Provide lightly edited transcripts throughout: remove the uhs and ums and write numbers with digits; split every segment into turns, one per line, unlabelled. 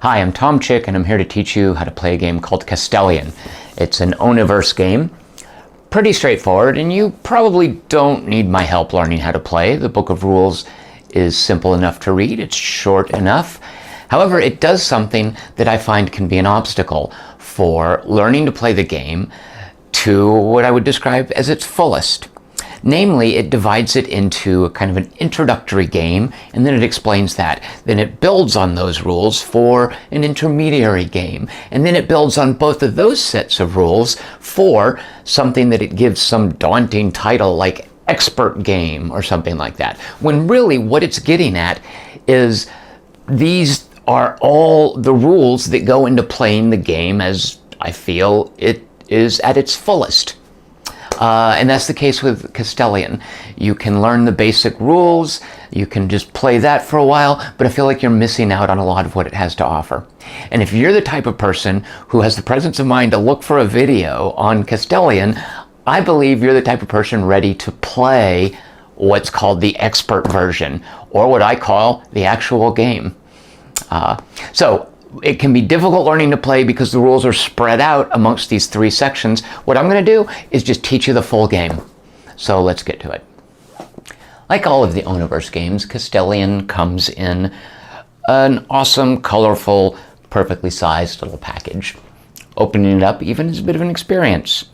Hi, I'm Tom Chick, and I'm here to teach you how to play a game called Castellion. It's an Universe game. Pretty straightforward, and you probably don't need my help learning how to play. The book of rules is simple enough to read. It's short enough. However, it does something that I find can be an obstacle for learning to play the game to what I would describe as its fullest. Namely, it divides it into a kind of an introductory game, and then it explains that. Then it builds on those rules for an intermediary game. And then it builds on both of those sets of rules for something that it gives some daunting title like expert game or something like that. When really what it's getting at is these are all the rules that go into playing the game as I feel it is at its fullest. And that's the case with Castellion. You can learn the basic rules, you can just play that for a while, but I feel like you're missing out on a lot of what it has to offer. And if you're the type of person who has the presence of mind to look for a video on Castellion, I believe you're the type of person ready to play what's called the expert version, or what I call the actual game. So it can be difficult learning to play because the rules are spread out amongst these three sections. What I'm going to do is just teach you the full game. So let's get to it. Like all of the Universe games, Castellion comes in an awesome, colorful, perfectly sized little package. Opening it up even is a bit of an experience.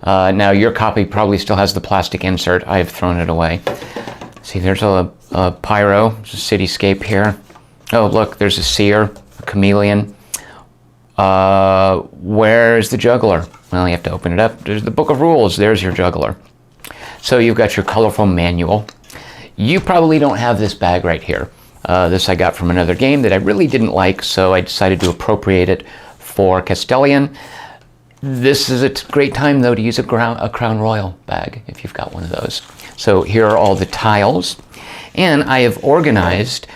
Now your copy probably still has the plastic insert. I have thrown it away. See, there's a pyro, there's a cityscape here. Oh, look, there's a seer. Chameleon. Where's the juggler? Well, you have to open it up. There's the book of rules. There's your juggler. So you've got your colorful manual. You probably don't have this bag right here. This I got from another game that I really didn't like, so I decided to appropriate it for Castellion. This is a great time, though, to use a Crown Royal bag, if you've got one of those. So here are all the tiles, and I have organized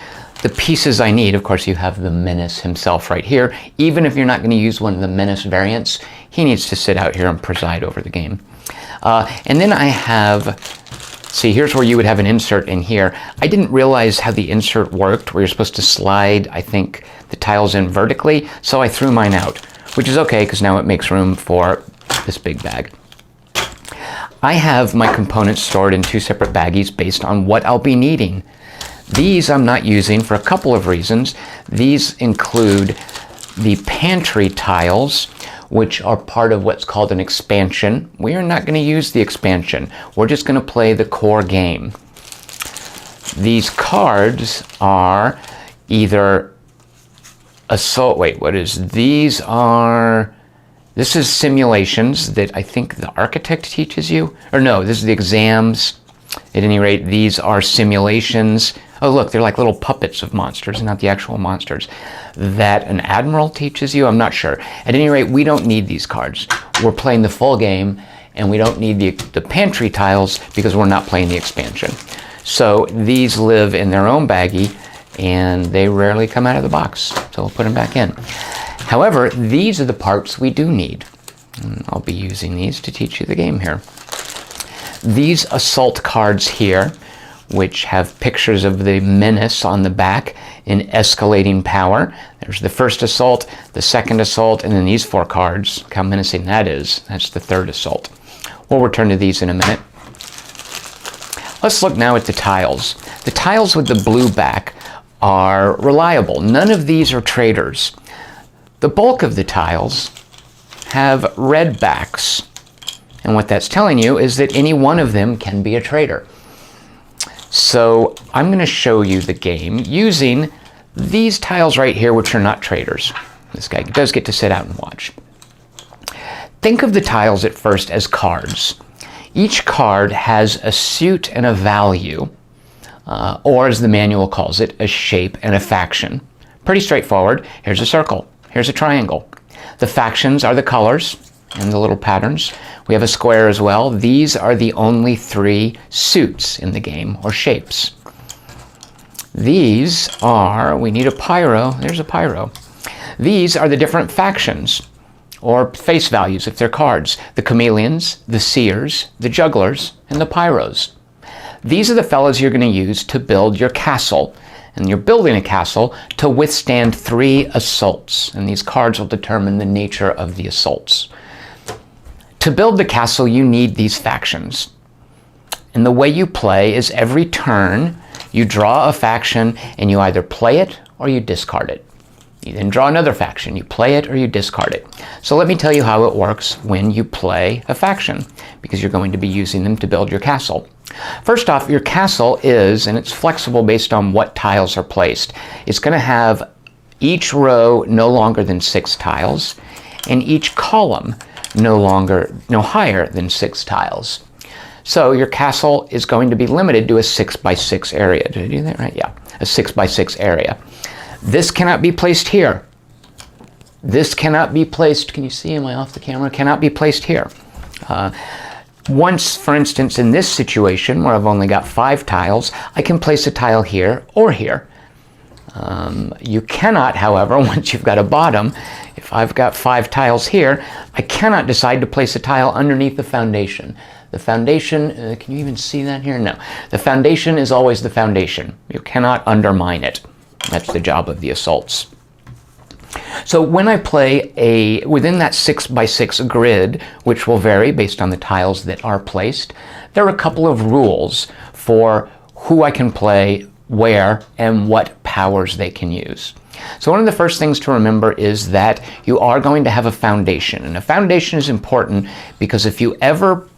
the pieces I need. Of course, you have the Menace himself right here. Even if you're not going to use one of the Menace variants, he needs to sit out here and preside over the game. And then I have, see, here's where you would have an insert in here. I didn't realize how the insert worked, where you're supposed to slide, I think, the tiles in vertically, so I threw mine out, which is okay, because now it makes room for this big bag. I have my components stored in two separate baggies based on what I'll be needing. These I'm not using for a couple of reasons. These include the pantry tiles, which are part of what's called an expansion. We are not going to use the expansion. We're just going to play the core game. These cards are either assault, wait, what is, these are, this is simulations that I think the architect teaches you, or no, this is the exams. At any rate, these are simulations. Oh, look, they're like little puppets of monsters, not the actual monsters. That an admiral teaches you? I'm not sure. At any rate, we don't need these cards. We're playing the full game, and we don't need the pantry tiles because we're not playing the expansion. So these live in their own baggie, and they rarely come out of the box. So we'll put them back in. However, these are the parts we do need. And I'll be using these to teach you the game here. These assault cards here, which have pictures of the Menace on the back in escalating power. There's the first assault, the second assault, and then these four cards. Look how menacing that is. That's the third assault. We'll return to these in a minute. Let's look now at the tiles. The tiles with the blue back are reliable. None of these are traitors. The bulk of the tiles have red backs. And what that's telling you is that any one of them can be a traitor. So I'm going to show you the game using these tiles right here, which are not traitors. This guy does get to sit out and watch. Think of the tiles at first as cards. Each card has a suit and a value, or as the manual calls it, a shape and a faction. Pretty straightforward. Here's a circle. Here's a triangle. The factions are the colors and the little patterns. We have a square as well. These are the only three suits in the game, or shapes. These are, we need a pyro. There's a pyro. These are the different factions, or face values if they're cards. The chameleons, the seers, the jugglers, and the pyros. These are the fellows you're going to use to build your castle. And you're building a castle to withstand 3 assaults. And these cards will determine the nature of the assaults. To build the castle, you need these factions. And the way you play is every turn, you draw a faction and you either play it or you discard it. You then draw another faction, you play it or you discard it. So let me tell you how it works when you play a faction, because you're going to be using them to build your castle. First off, your castle is, and it's flexible based on what tiles are placed, it's going to have each row no longer than 6 tiles, and each column no higher than 6 tiles. So your castle is going to be limited to a 6x6 area. Did I do that right? Yeah, a 6x6 area. This cannot be placed here. This cannot be placed, can you see, am I off the camera? Cannot be placed here. Once, for instance, in this situation where I've only got 5 tiles, I can place a tile here or here. You cannot, however, once you've got a bottom, if I've got 5 tiles here, I cannot decide to place a tile underneath the foundation. The foundation, can you even see that here? No. The foundation is always the foundation. You cannot undermine it. That's the job of the assaults. So when I play within that 6x6 grid, which will vary based on the tiles that are placed, there are a couple of rules for who I can play, where, and what powers they can use. So one of the first things to remember is that you are going to have a foundation. And a foundation is important because if you ever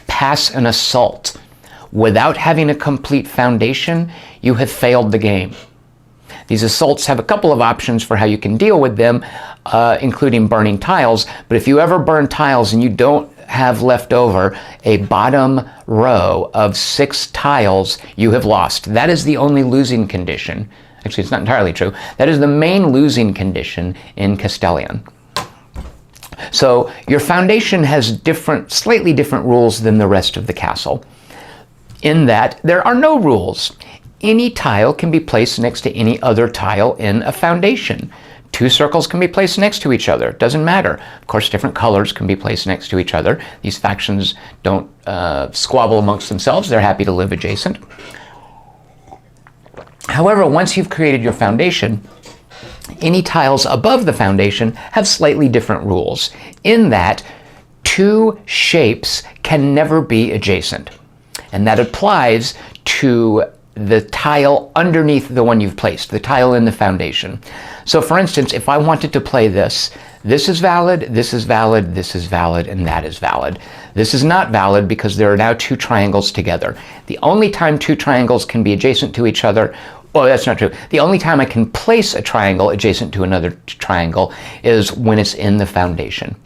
pass an assault without having a complete foundation, you have failed the game. These assaults have a couple of options for how you can deal with them, including burning tiles. But if you ever burn tiles and you don't have left over a bottom row of 6 tiles, you have lost. That is the only losing condition. Actually, it's not entirely true. That is the main losing condition in Castellion. So your foundation has slightly different rules than the rest of the castle, in that there are no rules. Any tile can be placed next to any other tile in a foundation. 2 circles can be placed next to each other. It doesn't matter. Of course, different colors can be placed next to each other. These factions don't squabble amongst themselves. They're happy to live adjacent. However, once you've created your foundation, any tiles above the foundation have slightly different rules, in that 2 shapes can never be adjacent. And that applies to the tile underneath the one you've placed, the tile in the foundation. So for instance, if I wanted to play this is valid, this is valid, this is valid, and that is valid. This is not valid because there are now 2 triangles together. The only time 2 triangles can be adjacent to each other, well, that's not true. The only time I can place a triangle adjacent to another triangle is when it's in the foundation.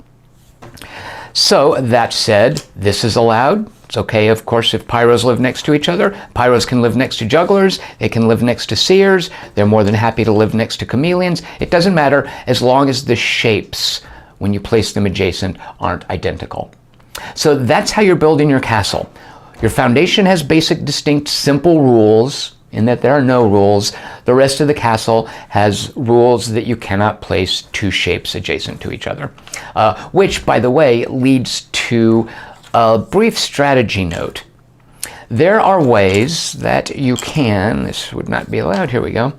So that said, this is allowed. It's okay, of course, if pyros live next to each other. Pyros can live next to jugglers. They can live next to seers. They're more than happy to live next to chameleons. It doesn't matter as long as the shapes, when you place them adjacent, aren't identical. So that's how you're building your castle. Your foundation has basic, distinct, simple rules, in that there are no rules. The rest of the castle has rules that you cannot place 2 shapes adjacent to each other, which, by the way, leads to a brief strategy note. There are ways that you can, this would not be allowed, here we go.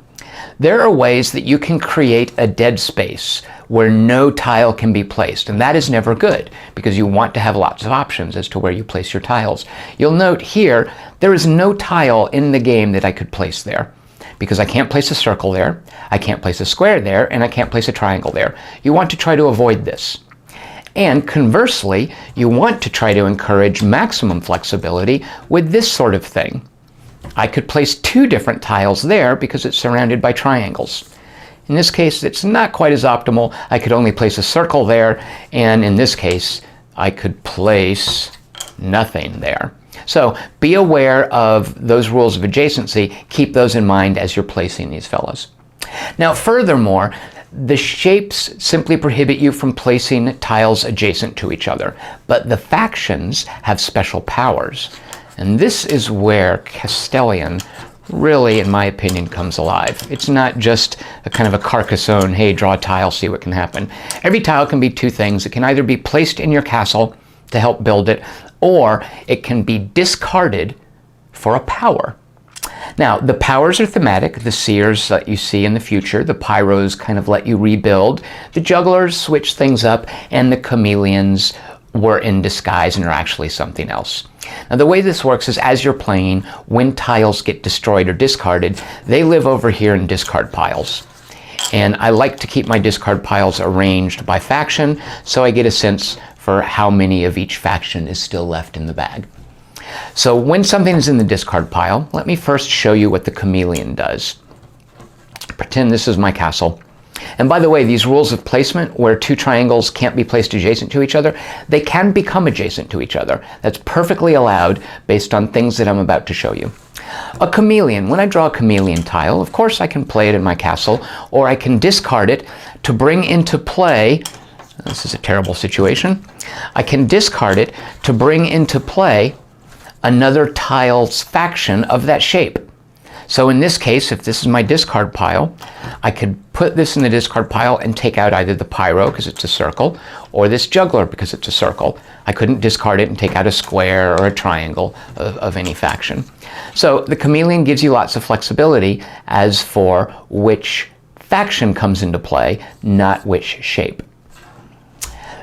There are ways that you can create a dead space where no tile can be placed, and that is never good because you want to have lots of options as to where you place your tiles. You'll note here, there is no tile in the game that I could place there because I can't place a circle there, I can't place a square there, and I can't place a triangle there. You want to try to avoid this. And conversely, you want to try to encourage maximum flexibility with this sort of thing. I could place 2 different tiles there because it's surrounded by triangles. In this case, it's not quite as optimal. I could only place a circle there, and in this case, I could place nothing there. So be aware of those rules of adjacency. Keep those in mind as you're placing these fellows. Now, furthermore, the shapes simply prohibit you from placing tiles adjacent to each other, but the factions have special powers. And this is where Castellion really, in my opinion, comes alive. It's not just a kind of a Carcassonne, hey, draw a tile, see what can happen. Every tile can be 2 things. It can either be placed in your castle to help build it, or it can be discarded for a power. Now, the powers are thematic. The seers that you see in the future, the pyros kind of let you rebuild, the jugglers switch things up, and the chameleons were in disguise and are actually something else. Now, the way this works is as you're playing, when tiles get destroyed or discarded, they live over here in discard piles. And I like to keep my discard piles arranged by faction, so I get a sense for how many of each faction is still left in the bag. So when something is in the discard pile, let me first show you what the chameleon does. Pretend this is my castle. And by the way, these rules of placement, where two triangles can't be placed adjacent to each other, they can become adjacent to each other. That's perfectly allowed based on things that I'm about to show you. A chameleon, when I draw a chameleon tile, of course I can play it in my castle, or I can discard it to bring into play, this is a terrible situation, I can discard it to bring into play another tile's faction of that shape. So in this case, if this is my discard pile, I could put this in the discard pile and take out either the pyro, because it's a circle, or this juggler, because it's a circle. I couldn't discard it and take out a square or a triangle of any faction. So the chameleon gives you lots of flexibility as for which faction comes into play, not which shape.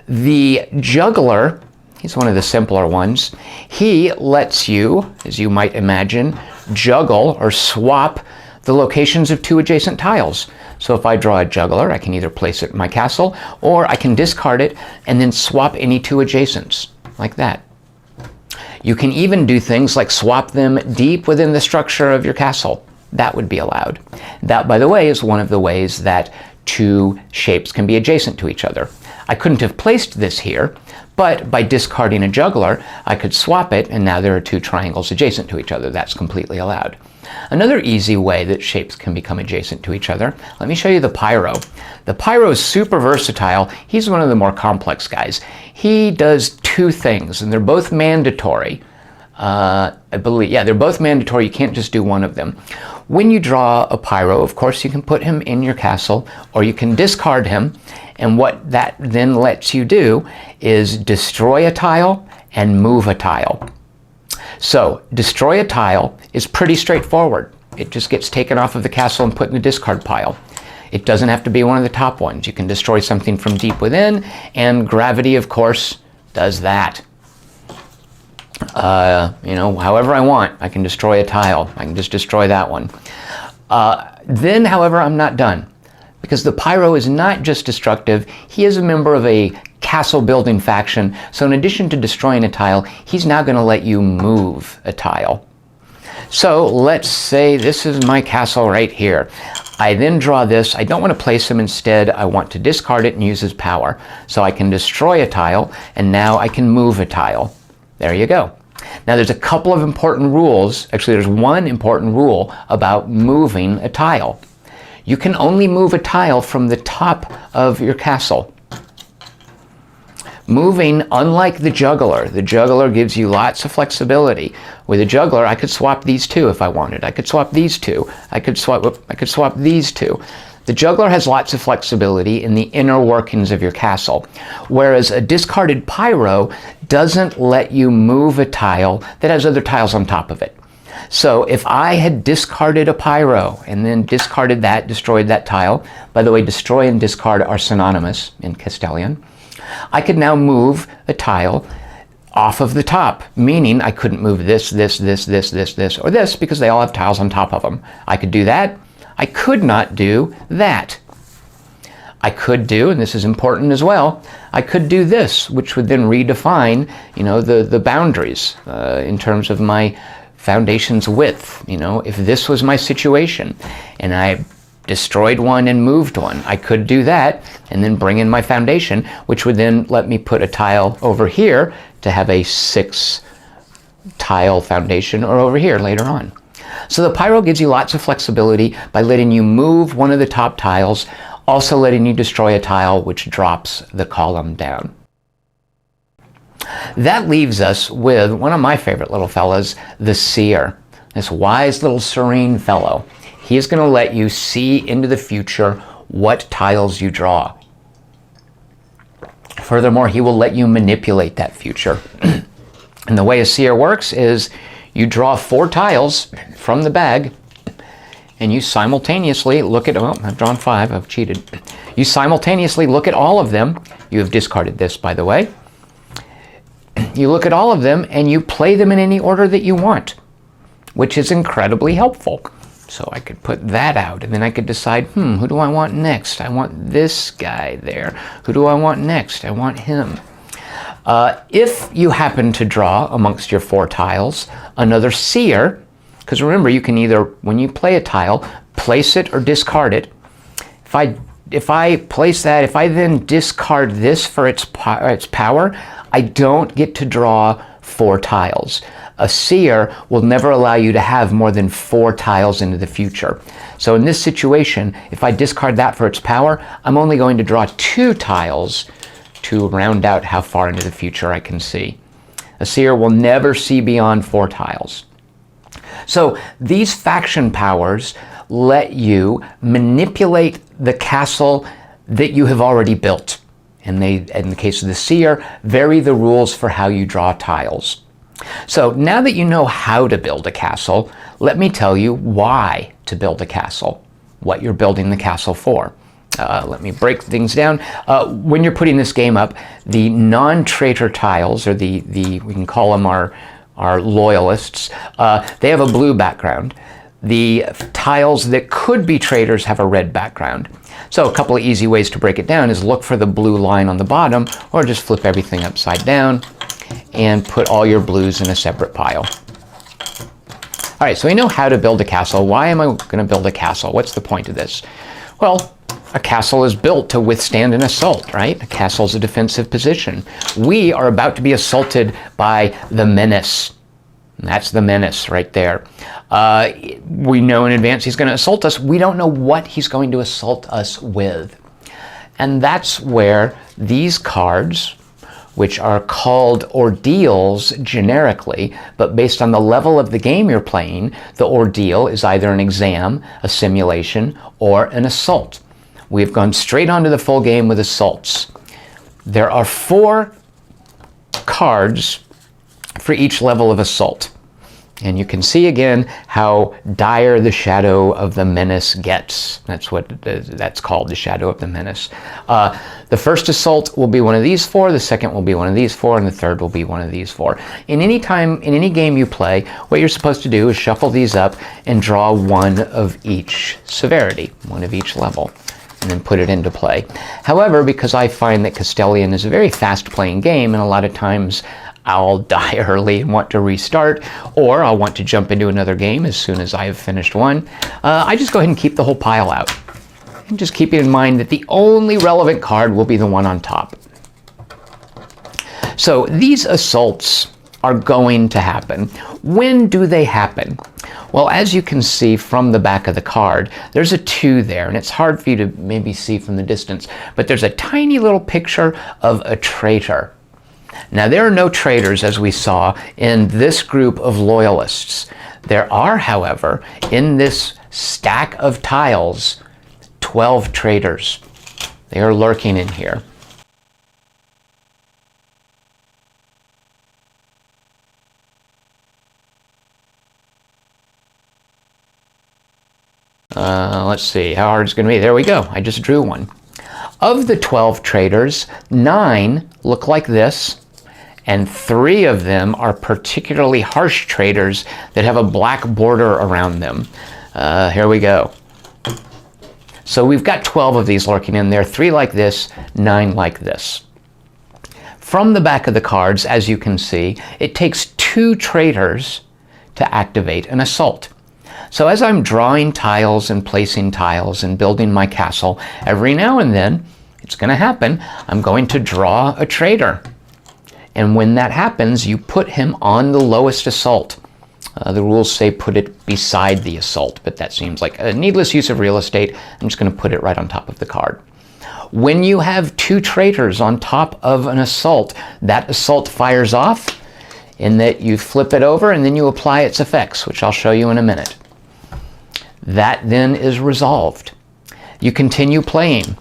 The juggler, he's one of the simpler ones. He lets you, as you might imagine, juggle or swap the locations of two adjacent tiles. So if I draw a juggler, I can either place it in my castle, or I can discard it and then swap any two adjacents, like that. You can even do things like swap them deep within the structure of your castle. That would be allowed. That, by the way, is one of the ways that two shapes can be adjacent to each other. I couldn't have placed this here, but by discarding a juggler, I could swap it, and now there are two triangles adjacent to each other. That's completely allowed. Another easy way that shapes can become adjacent to each other, let me show you the pyro. The pyro is super versatile. He's one of the more complex guys. He does two things, and they're both mandatory. I believe, yeah, they're both mandatory. You can't just do one of them. When you draw a pyro, of course, you can put him in your castle, or you can discard him, and what that then lets you do is destroy a tile and move a tile. So, destroy a tile is pretty straightforward. It just gets taken off of the castle and put in the discard pile. It doesn't have to be one of the top ones. You can destroy something from deep within, and gravity, of course, does that. However I want, I can destroy a tile. I can just destroy that one. Then, however, I'm not done, because the pyro is not just destructive. He is a member of a castle building faction. So in addition to destroying a tile, he's now going to let you move a tile. So let's say this is my castle right here. I then draw this. I don't want to place him. Instead, I want to discard it and use his power. So I can destroy a tile, and now I can move a tile. There you go. Now there's a couple of important rules. Actually, there's one important rule about moving a tile. You can only move a tile from the top of your castle. Moving, unlike the juggler gives you lots of flexibility. With a juggler, I could swap these two if I wanted. I could swap these two. I could swap these two. The juggler has lots of flexibility in the inner workings of your castle, whereas a discarded pyro doesn't let you move a tile that has other tiles on top of it. So if I had discarded a pyro and then discarded that, destroyed that tile, by the way, destroy and discard are synonymous in Castellion, I could now move a tile off of the top, meaning I couldn't move this, or this, because they all have tiles on top of them. I could do that. I could not do that. I could do, and this is important as well, I could do this, which would then redefine, the boundaries in terms of my foundation's width. If this was my situation and I destroyed one and moved one, I could do that and then bring in my foundation, which would then let me put a tile over here to have a 6-tile foundation, or over here later on. So the pyro gives you lots of flexibility by letting you move one of the top tiles, also letting you destroy a tile, which drops the column down. That leaves us with one of my favorite little fellas, the seer. This wise little serene fellow. He is going to let you see into the future what tiles you draw. Furthermore, he will let you manipulate that future. And the way a seer works is you draw 4 tiles from the bag, and you simultaneously look at, oh, I've drawn 5, I've cheated. You simultaneously look at all of them. You have discarded this, by the way. You look at all of them and you play them in any order that you want, which is incredibly helpful. So I could put that out, and then I could decide, who do I want next? I want this guy there. Who do I want next? I want him. If you happen to draw amongst your 4 tiles another seer, because remember, you can either, when you play a tile, place it or discard it. If I place that, if I then discard this for its power, I don't get to draw 4 tiles. A seer will never allow you to have more than 4 tiles into the future. So in this situation, if I discard that for its power, I'm only going to draw 2 tiles to round out how far into the future I can see. A seer will never see beyond 4 tiles. So these faction powers let you manipulate the castle that you have already built. And they, in the case of the seer, vary the rules for how you draw tiles. So now that you know how to build a castle, let me tell you why to build a castle, what you're building the castle for. Let me break things down. When you're putting this game up, the non-traitor tiles, or the we can call them our loyalists, they have a blue background. The tiles that could be traitors have a red background. So a couple of easy ways to break it down is look for the blue line on the bottom, or just flip everything upside down and put all your blues in a separate pile. All right, so we know how to build a castle. Why am I going to build a castle? What's the point of this? Well, a castle is built to withstand an assault, right? A castle is a defensive position. We are about to be assaulted by the menace. That's the menace right there. We know in advance he's going to assault us. We don't know what he's going to assault us with. And that's where these cards, which are called ordeals generically, but based on the level of the game you're playing, the ordeal is either an exam, a simulation, or an assault. We've gone straight onto the full game with assaults. There are 4 cards for each level of assault. And you can see again how dire the shadow of the menace gets. That's what that's called, the shadow of the menace. The first assault will be one of these 4, the second will be one of these 4, and the third will be one of these 4. In any game you play, what you're supposed to do is shuffle these up and draw 1 of each severity, 1 of each level, and then put it into play. However, because I find that Castellion is a very fast-playing game, and a lot of times I'll die early and want to restart, or I'll want to jump into another game as soon as I have finished one, I just go ahead and keep the whole pile out. And just keep in mind that the only relevant card will be the one on top. So these assaults are going to happen. When do they happen? Well, as you can see from the back of the card, there's a 2 there, and it's hard for you to maybe see from the distance, but there's a tiny little picture of a traitor. Now, there are no traitors, as we saw, in this group of loyalists. There are, however, in this stack of tiles, 12 traitors. They are lurking in here. Let's see, how hard it's going to be. There we go. I just drew one. Of the 12 traitors, 9 look like this, and 3 of them are particularly harsh traitors that have a black border around them. Here we go. So we've got 12 of these lurking in there, 3 like this, 9 like this. From the back of the cards, as you can see, it takes 2 traitors to activate an assault. So as I'm drawing tiles and placing tiles and building my castle, every now and then, it's going to happen, I'm going to draw a traitor. And when that happens, you put him on the lowest assault. The rules say put it beside the assault, but that seems like a needless use of real estate. I'm just going to put it right on top of the card. When you have 2 traitors on top of an assault, that assault fires off in that you flip it over and then you apply its effects, which I'll show you in a minute. That then is resolved. You continue playing.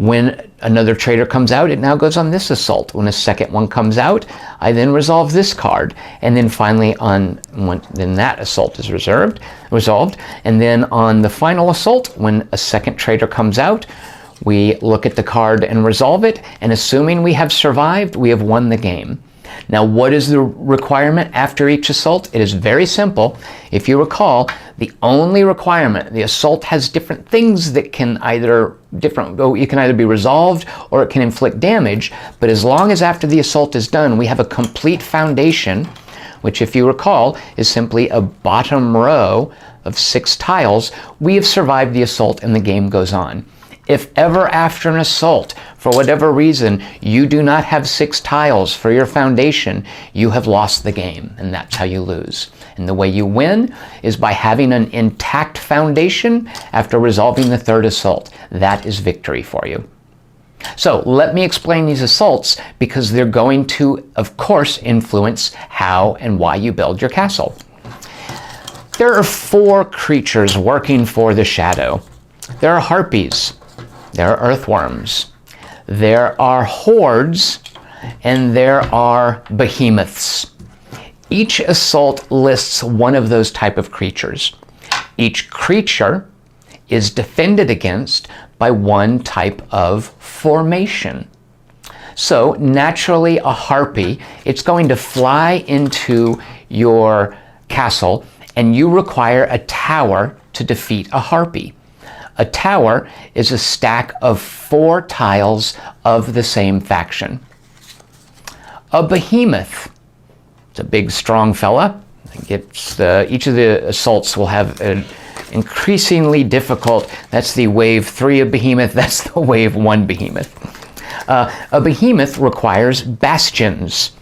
When another traitor comes out, it now goes on this assault. When a second one comes out, I then resolve this card. And then finally then that assault is resolved. And then on the final assault, when a second traitor comes out, we look at the card and resolve it. And assuming we have survived, we have won the game. Now, what is the requirement after each assault? It is very simple. If you recall, the only requirement, the assault has different things that can it can either be resolved or it can inflict damage, but as long as after the assault is done, we have a complete foundation, which, if you recall, is simply a bottom row of 6 tiles, we have survived the assault and the game goes on. If ever after an assault, for whatever reason, you do not have 6 tiles for your foundation, you have lost the game, and that's how you lose. And the way you win is by having an intact foundation after resolving the 3rd assault. That is victory for you. So let me explain these assaults, because they're going to, of course, influence how and why you build your castle. There are 4 creatures working for the shadow. There are harpies. There are earthworms, there are hordes, and there are behemoths. Each assault lists one of those type of creatures. Each creature is defended against by one type of formation. So naturally, a harpy, it's going to fly into your castle, and you require a tower to defeat a harpy. A tower is a stack of 4 tiles of the same faction. A behemoth, it's a big, strong fella. Each of the assaults will have an increasingly difficult, that's the wave 3 of behemoth, that's the wave 1 behemoth. A behemoth requires bastions,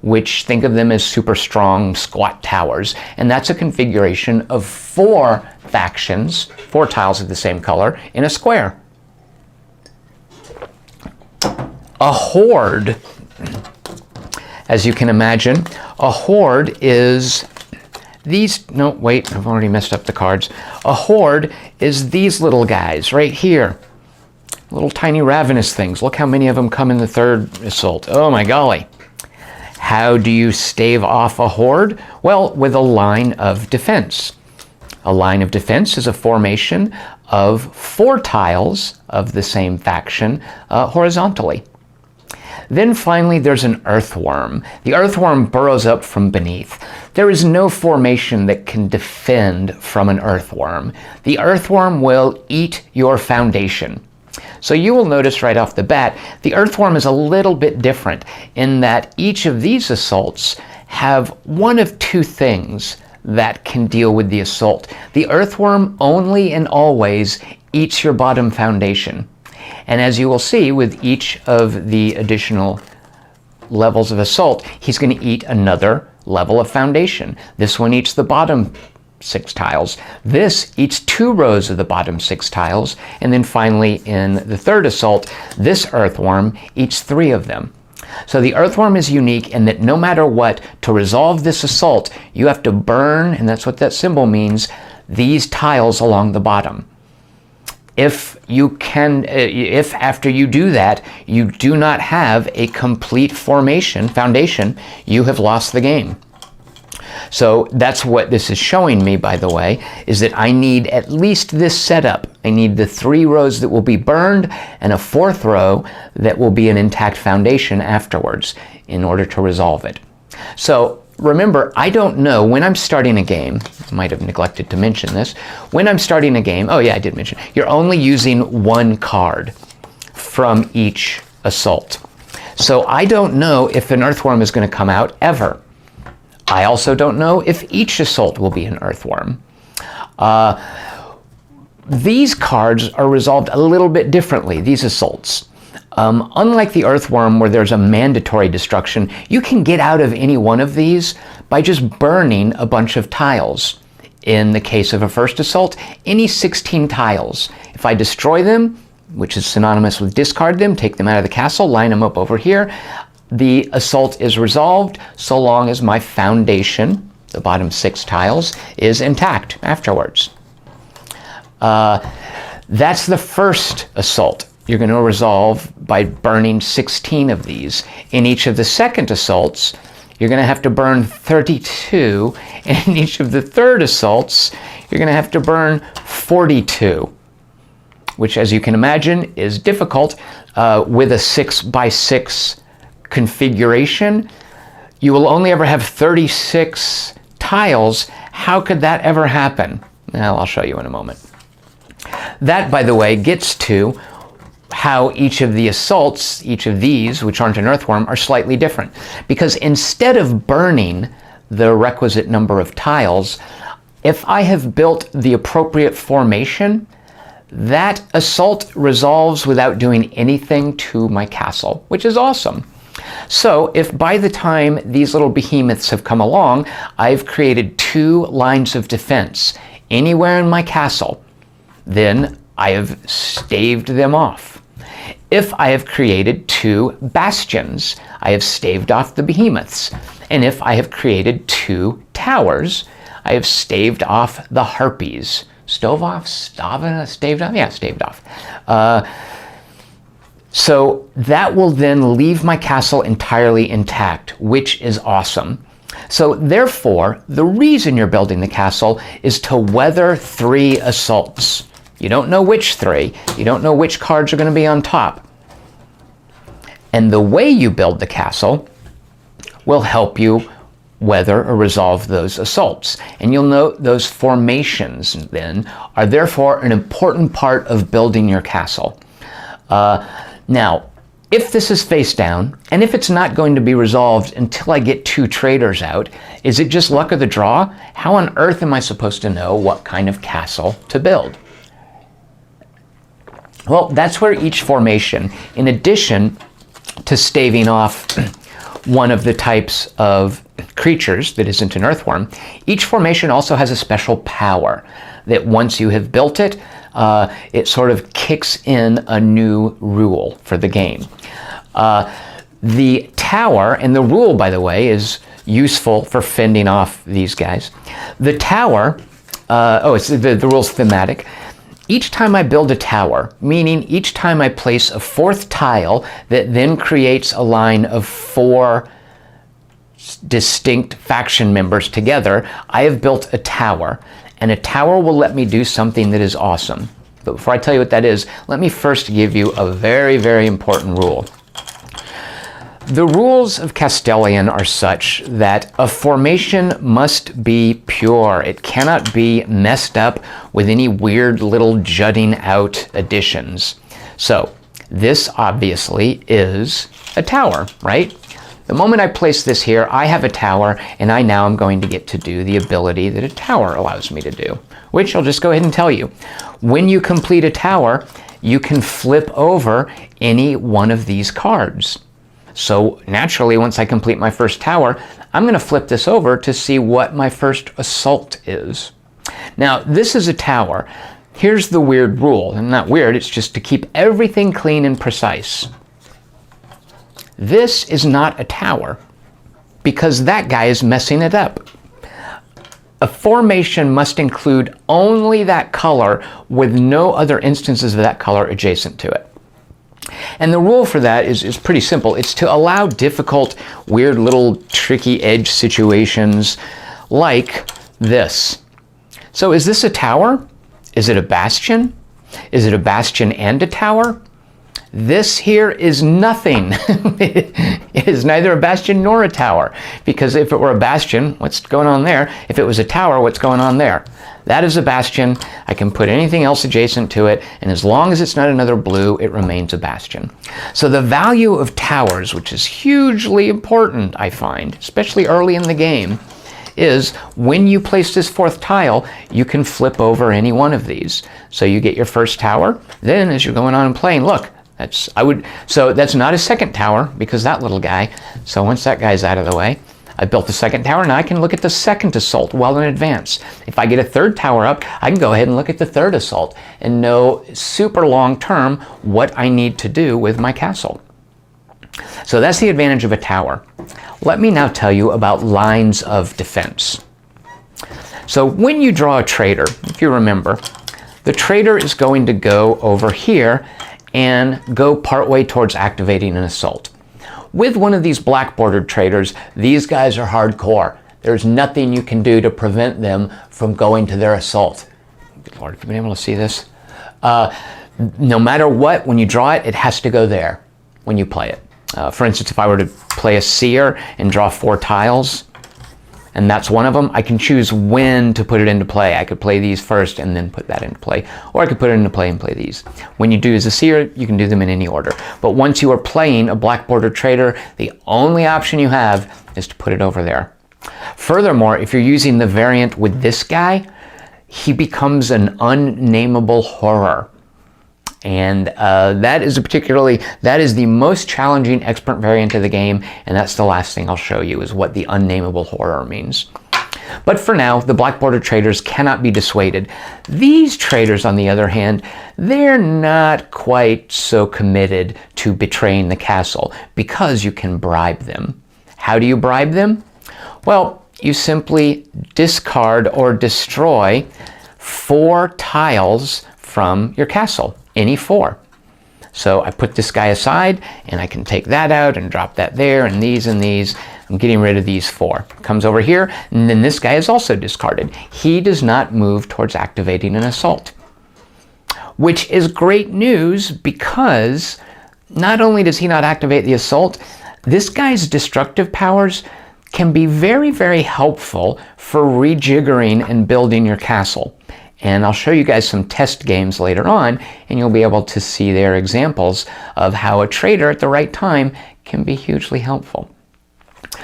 which, think of them as super strong, squat towers. And that's a configuration of 4 factions, 4 tiles of the same color, in a square. A horde, as you can imagine, a horde is these, no, wait, I've already messed up the cards. A horde is these little guys right here. Little tiny ravenous things. Look how many of them come in the 3rd assault. Oh my golly. How do you stave off a horde? Well, with a line of defense. A line of defense is a formation of 4 tiles of the same faction horizontally. Then finally, there's an earthworm. The earthworm burrows up from beneath. There is no formation that can defend from an earthworm. The earthworm will eat your foundation. So you will notice right off the bat, the earthworm is a little bit different in that each of these assaults have one of 2 things that can deal with the assault. The earthworm only and always eats your bottom foundation. And as you will see, with each of the additional levels of assault, he's going to eat another level of foundation. This one eats the bottom 6 tiles. This eats 2 rows of the bottom 6 tiles. And then finally, in the 3rd assault, this earthworm eats 3 of them. So the earthworm is unique in that no matter what, to resolve this assault, you have to burn, and that's what that symbol means, these tiles along the bottom. If after you do that, you do not have a complete foundation, you have lost the game. So that's what this is showing me, by the way, is that I need at least this setup. I need the 3 rows that will be burned and a 4th row that will be an intact foundation afterwards in order to resolve it. So remember, I don't know when I'm starting a game, I might have neglected to mention this, when I'm starting a game, oh yeah, I did mention, you're only using 1 card from each assault. So I don't know if an earthworm is going to come out ever. I also don't know if each assault will be an earthworm. These cards are resolved a little bit differently, these assaults. Unlike the earthworm where there's a mandatory destruction, you can get out of any one of these by just burning a bunch of tiles. In the case of a first assault, any 16 tiles. If I destroy them, which is synonymous with discard them, take them out of the castle, line them up over here, the assault is resolved so long as my foundation, the bottom 6 tiles, is intact afterwards. That's the first assault. you're going to resolve by burning 16 of these. In each of the second assaults, you're going to have to burn 32. And in each of the third assaults, you're going to have to burn 42, which, as you can imagine, is difficult with a 6x6 configuration. You will only ever have 36 tiles. How could that ever happen? Well, I'll show you in a moment. That, by the way, gets to how each of the assaults, each of these, which aren't an earthworm, are slightly different. Because instead of burning the requisite number of tiles, if I have built the appropriate formation, that assault resolves without doing anything to my castle, which is awesome. So if by the time these little behemoths have come along, I've created 2 lines of defense anywhere in my castle, then I have staved them off. If I have created 2 bastions, I have staved off the behemoths. And if I have created 2 towers, I have staved off the harpies. Staved off? Yeah, staved off. So that will then leave my castle entirely intact, which is awesome. So therefore, the reason you're building the castle is to weather 3 assaults. You don't know which 3. You don't know which cards are going to be on top. And the way you build the castle will help you weather or resolve those assaults. And you'll note those formations then are therefore an important part of building your castle. Now, if this is face down, and if it's not going to be resolved until I get 2 traders out, is it just luck of the draw? How on earth am I supposed to know what kind of castle to build? Well, that's where each formation, in addition to staving off one of the types of creatures that isn't an earthworm, each formation also has a special power that once you have built it, it sort of kicks in a new rule for the game. The tower, and the rule, by the way, is useful for fending off these guys. The tower, the rule's thematic. Each time I build a tower, meaning each time I place a 4th tile that then creates a line of 4 distinct faction members together, I have built a tower. And a tower will let me do something that is awesome. But before I tell you what that is, let me first give you a very, very important rule. The rules of Castellion are such that a formation must be pure. It cannot be messed up with any weird little jutting out additions. So this obviously is a tower, right? The moment I place this here, I have a tower, and I now am going to get to do the ability that a tower allows me to do, which I'll just go ahead and tell you. When you complete a tower, you can flip over any one of these cards. So naturally, once I complete my first tower, I'm going to flip this over to see what my first assault is. Now, this is a tower. Here's the weird rule, and not weird, it's just to keep everything clean and precise. This is not a tower because that guy is messing it up. A formation must include only that color with no other instances of that color adjacent to it. And the rule for that is pretty simple. It's to allow difficult, weird little tricky edge situations like this. So is this a tower? Is it a bastion? Is it a bastion and a tower? This here is nothing. It is neither a bastion nor a tower, because if it were a bastion, what's going on there? If it was a tower, what's going on there? That is a bastion. I can put anything else adjacent to it, and as long as it's not another blue, it remains a bastion. So the value of towers, which is hugely important, I find, especially early in the game, is when you place this 4th tile, you can flip over any one of these. So you get your first tower, then as you're going on and playing, look, so that's not a second tower because that little guy. So once that guy's out of the way, I built the second tower. Now I can look at the second assault well in advance. If I get a 3rd tower up, I can go ahead and look at the 3rd assault and know super long term what I need to do with my castle. So that's the advantage of a tower. Let me now tell you about lines of defense. So when you draw a trader, if you remember, the trader is going to go over here and go partway towards activating an assault. With one of these black bordered traders, these guys are hardcore. There's nothing you can do to prevent them from going to their assault. Good Lord, have you been able to see this? No matter what, when you draw it, it has to go there when you play it. For instance, if I were to play a seer and draw 4 tiles, and that's one of them, I can choose when to put it into play. I could play these first and then put that into play, or I could put it into play and play these. When you do as a seer, you can do them in any order. But once you are playing a black border trader, the only option you have is to put it over there. Furthermore, if you're using the variant with this guy, he becomes an unnameable horror. And that is the most challenging expert variant of the game, and that's the last thing I'll show you, is what the unnameable horror means. But for now, the black border traders cannot be dissuaded. These traders, on the other hand, they're not quite so committed to betraying the castle, because you can bribe them. How do you bribe them? Well, you simply discard or destroy 4 tiles from your castle. Any 4. So I put this guy aside, and I can take that out and drop that there, and these and these. I'm getting rid of these 4. Comes over here, and then this guy is also discarded. He does not move towards activating an assault. Which is great news, because not only does he not activate the assault, this guy's destructive powers can be very, very helpful for rejiggering and building your castle. And I'll show you guys some test games later on, and you'll be able to see their examples of how a trader at the right time can be hugely helpful.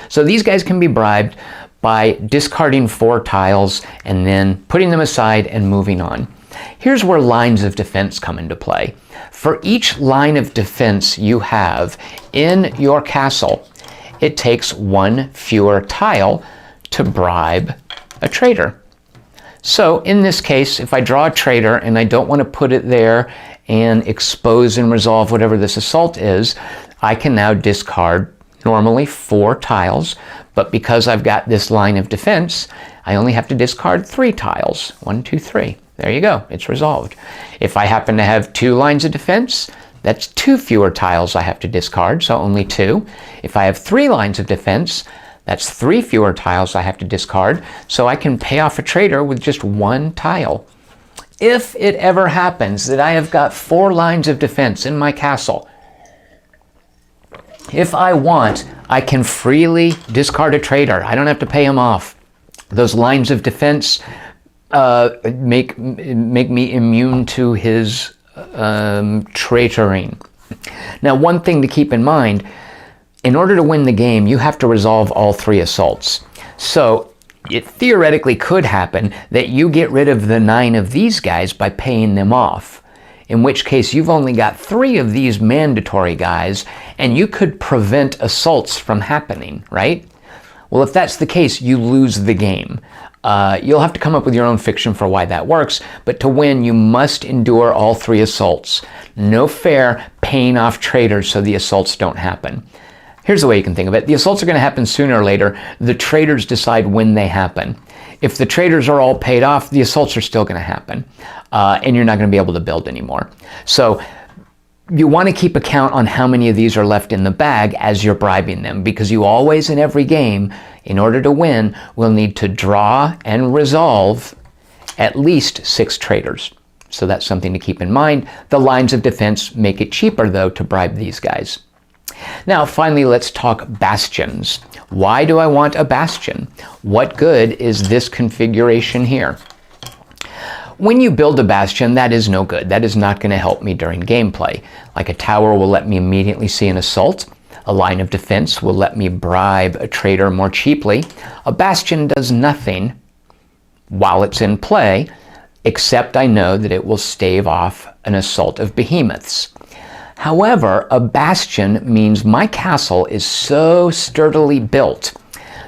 So these guys can be bribed by discarding 4 tiles and then putting them aside and moving on. Here's where lines of defense come into play. For each line of defense you have in your castle, it takes 1 fewer tile to bribe a trader. So in this case, if I draw a trader and I don't want to put it there and expose and resolve whatever this assault is, I can now discard normally 4 tiles, but because I've got this line of defense, I only have to discard 3 tiles. 1, 2, 3. There you go. It's resolved. If I happen to have 2 lines of defense, that's 2 fewer tiles I have to discard, so only 2. If I have 3 lines of defense, that's 3 fewer tiles I have to discard, so I can pay off a trader with just 1 tile. If it ever happens that I have got 4 lines of defense in my castle, if I want, I can freely discard a trader. I don't have to pay him off. Those lines of defense make me immune to his traitoring. Now, one thing to keep in mind, in order to win the game, you have to resolve all 3 assaults. So it theoretically could happen that you get rid of the 9 of these guys by paying them off, in which case you've only got 3 of these mandatory guys, and you could prevent assaults from happening, right? Well, if that's the case, you lose the game. You'll have to come up with your own fiction for why that works, but to win, you must endure all 3 assaults. No fair paying off traders so the assaults don't happen. Here's the way you can think of it. The assaults are going to happen sooner or later. The traders decide when they happen. If the traders are all paid off, the assaults are still going to happen, and you're not going to be able to build anymore. So you want to keep account on how many of these are left in the bag as you're bribing them, because you always, in every game, in order to win, will need to draw and resolve at least 6 traders. So that's something to keep in mind. The lines of defense make it cheaper, though, to bribe these guys. Now, finally, let's talk bastions. Why do I want a bastion? What good is this configuration here? When you build a bastion, that is no good. That is not going to help me during gameplay. Like a tower will let me immediately see an assault. A line of defense will let me bribe a trader more cheaply. A bastion does nothing while it's in play, except I know that it will stave off an assault of behemoths. However, a bastion means my castle is so sturdily built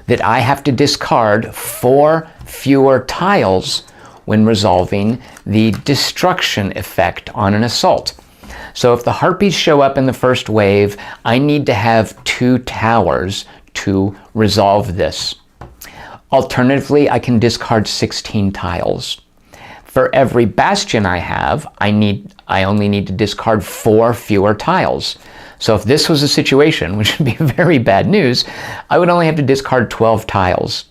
that I have to discard 4 fewer tiles when resolving the destruction effect on an assault. So if the harpies show up in the first wave, I need to have 2 towers to resolve this. Alternatively, I can discard 16 tiles. For every bastion I have, I only need to discard 4 fewer tiles. So if this was a situation, which would be very bad news, I would only have to discard 12 tiles,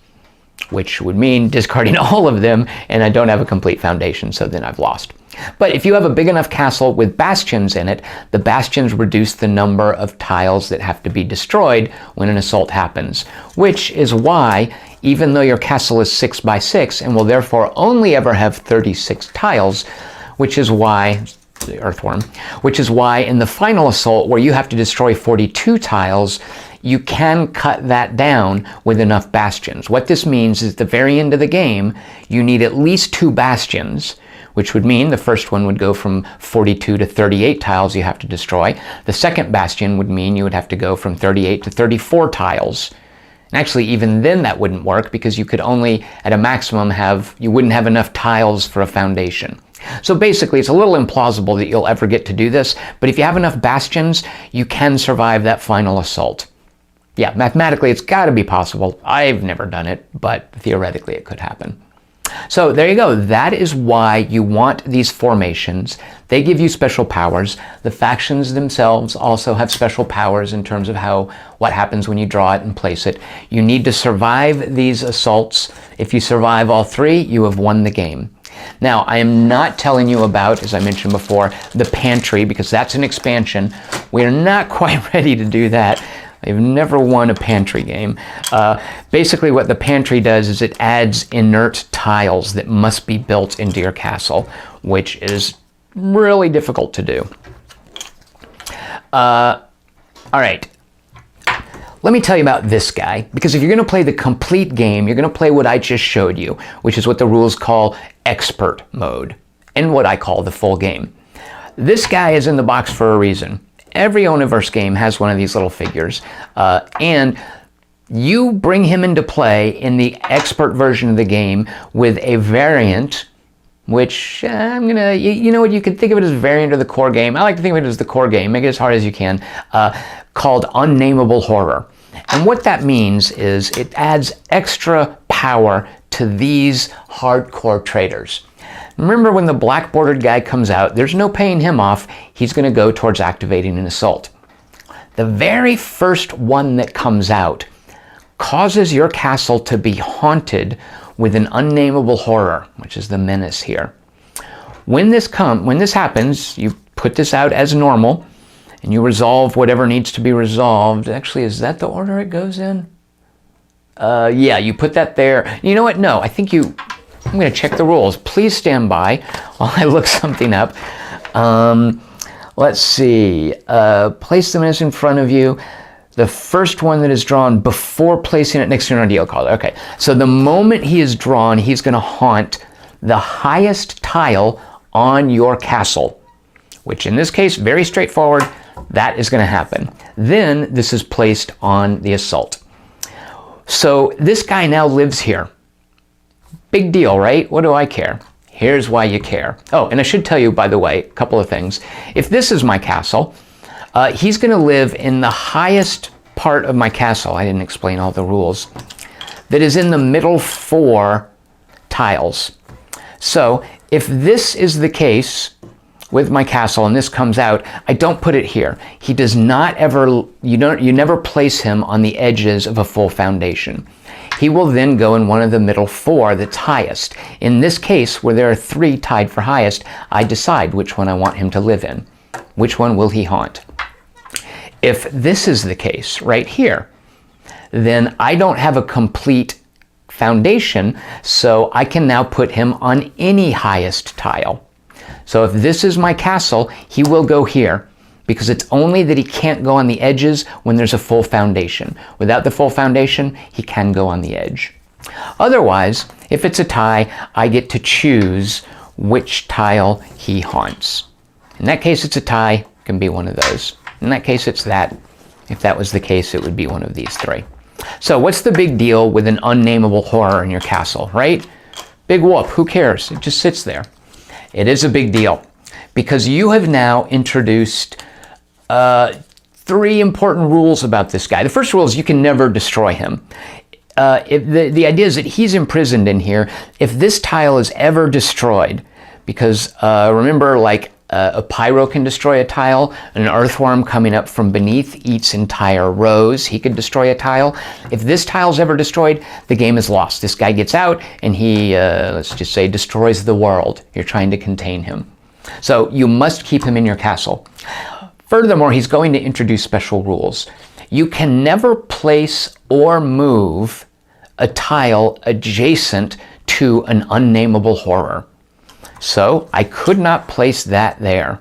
which would mean discarding all of them, and I don't have a complete foundation, so then I've lost. But if you have a big enough castle with bastions in it, the bastions reduce the number of tiles that have to be destroyed when an assault happens, which is why, even though your castle is 6 by 6 and will therefore only ever have 36 tiles, which is why the earthworm, which is why in the final assault where you have to destroy 42 tiles, you can cut that down with enough bastions. What this means is at the very end of the game, you need at least 2 bastions, which would mean the first one would go from 42 to 38 tiles you have to destroy. The second bastion would mean you would have to go from 38 to 34 tiles. And actually, even then that wouldn't work because you could only, at a maximum, you wouldn't have enough tiles for a foundation. So basically, it's a little implausible that you'll ever get to do this, but if you have enough bastions, you can survive that final assault. Yeah, mathematically, it's got to be possible. I've never done it, but theoretically, it could happen. So there you go. That is why you want these formations. They give you special powers. The factions themselves also have special powers in terms of what happens when you draw it and place it. You need to survive these assaults. If you survive all 3, you have won the game. Now, I am not telling you about, as I mentioned before, the pantry, because that's an expansion. We're not quite ready to do that. I've never won a pantry game. Basically, what the pantry does is it adds inert tiles that must be built into your castle, which is really difficult to do. All right. Let me tell you about this guy, because if you're going to play the complete game, you're going to play what I just showed you, which is what the rules call expert mode, and what I call the full game. This guy is in the box for a reason. Every Oniverse game has one of these little figures, and you bring him into play in the expert version of the game with a variant, which you know what, you could think of it as a variant of the core game. I like to think of it as the core game, make it as hard as you can, called Unnameable Horror. And what that means is it adds extra power to these hardcore traders. Remember, when the black bordered guy comes out, there's no paying him off. He's going to go towards activating an assault. The very first one that comes out causes your castle to be haunted with an unnameable horror, which is the menace here. When this happens, you put this out as normal, and you resolve whatever needs to be resolved. Actually, is that the order it goes in? Yeah, you put that there. You know what? No, I'm going to check the rules. Please stand by while I look something up. Let's see. Place the menace in front of you. The first one that is drawn before placing it next to an ordeal card. Okay, so the moment he is drawn, he's going to haunt the highest tile on your castle, which in this case, very straightforward, that is going to happen. Then this is placed on the assault. So this guy now lives here. Big deal, right? What do I care? Here's why you care. Oh, and I should tell you, by the way, a couple of things. If this is my castle, he's going to live in the highest part of my castle. I didn't explain all the rules. That is in the middle 4 tiles. So if this is the case with my castle and this comes out, I don't put it here. He does not ever, you never place him on the edges of a full foundation. He will then go in one of the middle 4 that's highest. In this case, where there are 3 tied for highest, I decide which one I want him to live in. Which one will he haunt? If this is the case right here, then I don't have a complete foundation, so I can now put him on any highest tile. So if this is my castle, he will go here, because it's only that he can't go on the edges when there's a full foundation. Without the full foundation, he can go on the edge. Otherwise, if it's a tie, I get to choose which tile he haunts. In that case, it's a tie. It can be one of those. In that case, it's that. If that was the case, it would be one of these 3. So what's the big deal with an unnameable horror in your castle, right? Big whoop, who cares? It just sits there. It is a big deal, because you have now introduced 3 important rules about this guy. The first rule is you can never destroy him. The idea is that he's imprisoned in here. If this tile is ever destroyed, because remember, like a pyro can destroy a tile, an earthworm coming up from beneath eats entire rows. He could destroy a tile. If this tile's ever destroyed, the game is lost. This guy gets out and he, let's just say, destroys the world. You're trying to contain him. So you must keep him in your castle. Furthermore, he's going to introduce special rules. You can never place or move a tile adjacent to an unnameable horror. So I could not place that there.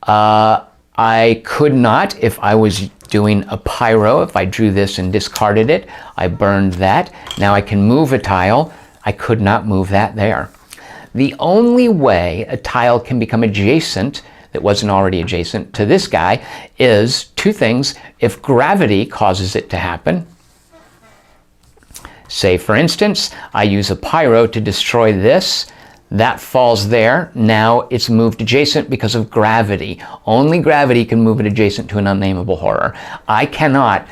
I could not, if I was doing a pyro, if I drew this and discarded it, I burned that. Now I can move a tile. I could not move that there. The only way a tile can become adjacent that wasn't already adjacent to this guy is two things. If gravity causes it to happen, say for instance, I use a pyro to destroy this, that falls there. Now it's moved adjacent because of gravity. Only gravity can move it adjacent to an unnameable horror. I cannot,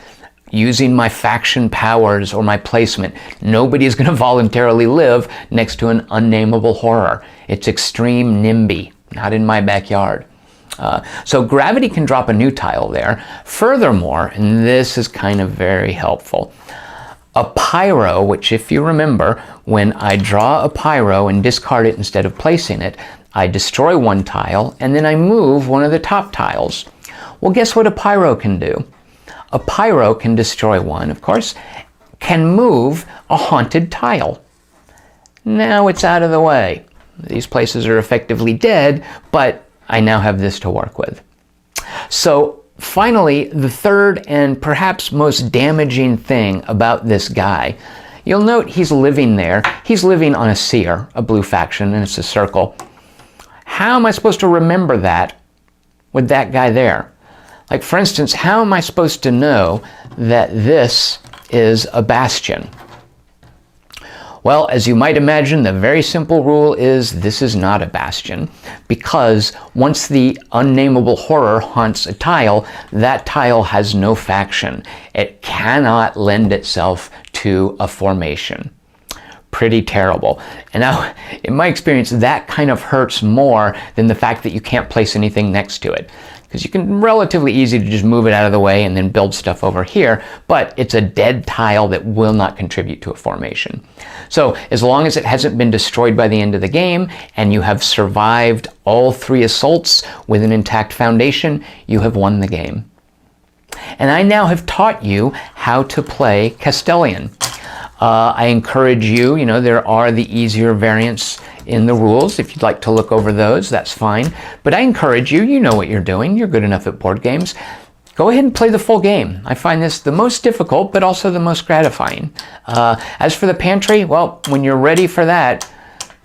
using my faction powers or my placement. Nobody is going to voluntarily live next to an unnameable horror. It's extreme NIMBY, not in my backyard. So gravity can drop a new tile there. Furthermore, and this is kind of very helpful, a pyro, which if you remember, when I draw a pyro and discard it instead of placing it, I destroy one tile and then I move one of the top tiles. Well, guess what a pyro can do? A pyro can destroy one, of course, can move a haunted tile. Now it's out of the way. These places are effectively dead, but I now have this to work with. So finally, the third and perhaps most damaging thing about this guy, you'll note he's living there. He's living on a seer, a blue faction, and it's a circle. How am I supposed to remember that with that guy there? Like, for instance, how am I supposed to know that this is a bastion? Well, as you might imagine, the very simple rule is this is not a bastion, because once the unnameable horror haunts a tile, that tile has no faction. It cannot lend itself to a formation. Pretty terrible. And now, in my experience, that kind of hurts more than the fact that you can't place anything next to it. Because you can relatively easy to just move it out of the way and then build stuff over here, but it's a dead tile that will not contribute to a formation. So as long as it hasn't been destroyed by the end of the game and you have survived all 3 assaults with an intact foundation, you have won the game. And I now have taught you how to play Castellion. I encourage you, there are the easier variants in the rules. If you'd like to look over those, that's fine. But I encourage you, you know what you're doing. You're good enough at board games. Go ahead and play the full game. I find this the most difficult, but also the most gratifying. As for the pantry, well, when you're ready for that,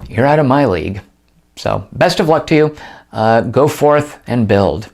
you're out of my league. So best of luck to you. Go forth and build.